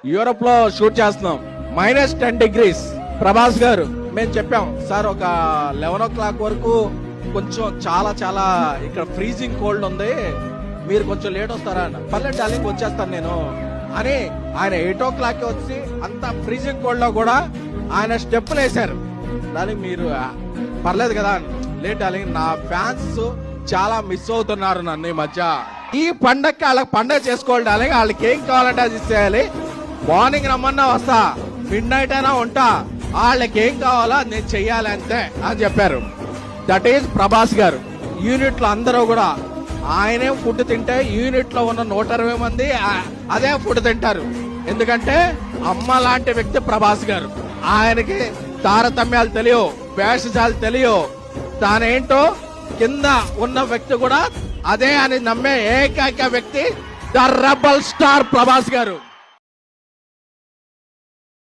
Europe లో shoot చేస్తున్నాం, -10 degrees. Prabhas గారు మేము చెప్పాం సార్ ఒక 11 o'clock వరకు కొంచెం చాలా చాలా ఇక్కడ ఫ్రీజింగ్ కోల్డ్ ఉంది, మీరు కొంచెం లేట్ వస్తారా అన్న. పర్లేదు డార్లింగ్ వచ్చేస్తాను నేను అని ఆయన 8 o'clock వచ్చి అంత ఫ్రీజింగ్ కోల్డ్ లో కూడా ఆయన స్టెప్పులు వేశారు. డార్లింగ్ మీరు పర్లేదు కదా, లేట్ డార్లింగ్, నా ఫ్యాన్స్ చాలా మిస్ అవుతున్నారు నన్ను ఈ మధ్య. ఈ పండగకి వాళ్ళకి పండగ చేసుకోవాలి డార్లింగ్, వాళ్ళకి ఏం కావాలంటే అది ఇచ్చేయాలి. మార్నింగ్ రమ్మన్నా వస్తా, మిడ్-నైట్ అయినా ఉంటా, వాళ్ళకి ఏం కావాలో అది నేను చెయ్యాలి అంతే అని చెప్పారు. దట్ ఈజ్ ప్రభాస్ గారు. యూనిట్ లో అందరూ కూడా ఆయనే ఫుడ్ తింటే యూనిట్ లో ఉన్న 120 మంది అదే ఫుడ్ తింటారు. ఎందుకంటే అమ్మ లాంటి వ్యక్తి ప్రభాస్ గారు. ఆయనకి తారతమ్యాలు తెలియవు, భేషజాలు తెలియవు, తానేంటో కింద ఉన్న వ్యక్తి కూడా అదే అని నమ్మే ఏకైక వ్యక్తి ద రెబల్ స్టార్ ప్రభాస్ గారు.